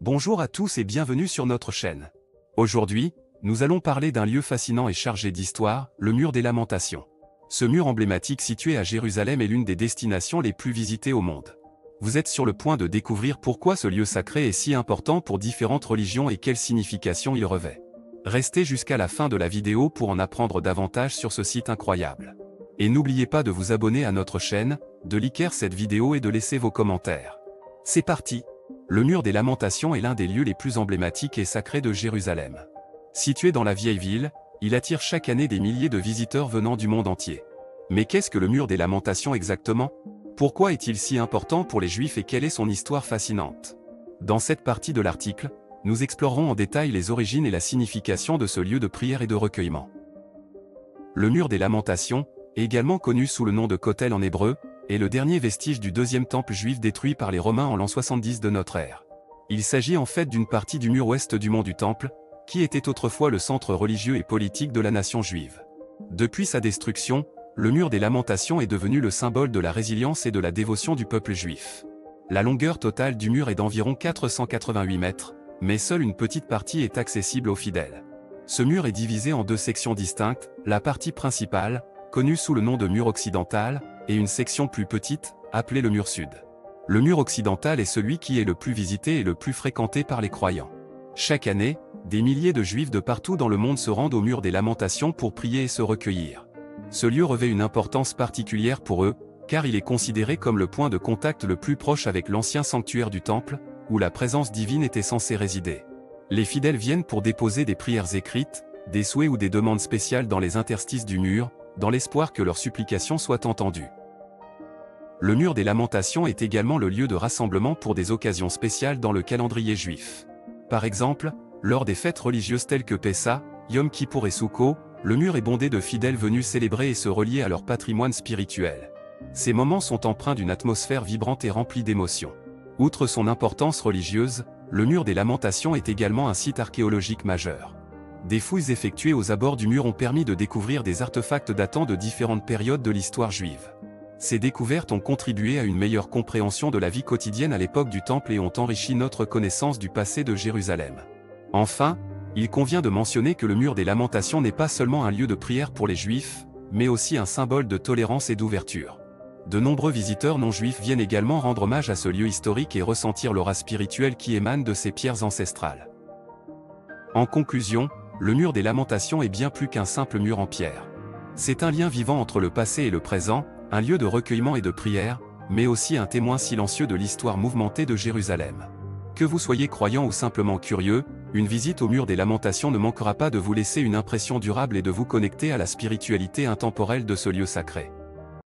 Bonjour à tous et bienvenue sur notre chaîne. Aujourd'hui, nous allons parler d'un lieu fascinant et chargé d'histoire, le mur des Lamentations. Ce mur emblématique situé à Jérusalem est l'une des destinations les plus visitées au monde. Vous êtes sur le point de découvrir pourquoi ce lieu sacré est si important pour différentes religions et quelle signification il revêt. Restez jusqu'à la fin de la vidéo pour en apprendre davantage sur ce site incroyable. Et n'oubliez pas de vous abonner à notre chaîne, de liker cette vidéo et de laisser vos commentaires. C'est parti! Le mur des Lamentations est l'un des lieux les plus emblématiques et sacrés de Jérusalem. Situé dans la vieille ville, il attire chaque année des milliers de visiteurs venant du monde entier. Mais qu'est-ce que le mur des Lamentations exactement? Pourquoi est-il si important pour les Juifs et quelle est son histoire fascinante? Dans cette partie de l'article, nous explorerons en détail les origines et la signification de ce lieu de prière et de recueillement. Le mur des Lamentations, également connu sous le nom de Kotel en hébreu, est le dernier vestige du deuxième temple juif détruit par les Romains en l'an 70 de notre ère. Il s'agit en fait d'une partie du mur ouest du mont du Temple, qui était autrefois le centre religieux et politique de la nation juive. Depuis sa destruction, le mur des Lamentations est devenu le symbole de la résilience et de la dévotion du peuple juif. La longueur totale du mur est d'environ 488 mètres, mais seule une petite partie est accessible aux fidèles. Ce mur est divisé en deux sections distinctes, la partie principale, connue sous le nom de mur occidental, et une section plus petite, appelée le mur sud. Le mur occidental est celui qui est le plus visité et le plus fréquenté par les croyants. Chaque année, des milliers de Juifs de partout dans le monde se rendent au mur des Lamentations pour prier et se recueillir. Ce lieu revêt une importance particulière pour eux, car il est considéré comme le point de contact le plus proche avec l'ancien sanctuaire du temple, où la présence divine était censée résider. Les fidèles viennent pour déposer des prières écrites, des souhaits ou des demandes spéciales dans les interstices du mur, dans l'espoir que leurs supplications soient entendues. Le mur des Lamentations est également le lieu de rassemblement pour des occasions spéciales dans le calendrier juif. Par exemple, lors des fêtes religieuses telles que Pessa, Yom Kippour et Soukkot, le mur est bondé de fidèles venus célébrer et se relier à leur patrimoine spirituel. Ces moments sont empreints d'une atmosphère vibrante et remplie d'émotions. Outre son importance religieuse, le mur des Lamentations est également un site archéologique majeur. Des fouilles effectuées aux abords du mur ont permis de découvrir des artefacts datant de différentes périodes de l'histoire juive. Ces découvertes ont contribué à une meilleure compréhension de la vie quotidienne à l'époque du Temple et ont enrichi notre connaissance du passé de Jérusalem. Enfin, il convient de mentionner que le mur des Lamentations n'est pas seulement un lieu de prière pour les Juifs, mais aussi un symbole de tolérance et d'ouverture. De nombreux visiteurs non-juifs viennent également rendre hommage à ce lieu historique et ressentir l'aura spirituelle qui émane de ces pierres ancestrales. En conclusion, le mur des Lamentations est bien plus qu'un simple mur en pierre. C'est un lien vivant entre le passé et le présent, un lieu de recueillement et de prière, mais aussi un témoin silencieux de l'histoire mouvementée de Jérusalem. Que vous soyez croyant ou simplement curieux, une visite au mur des Lamentations ne manquera pas de vous laisser une impression durable et de vous connecter à la spiritualité intemporelle de ce lieu sacré.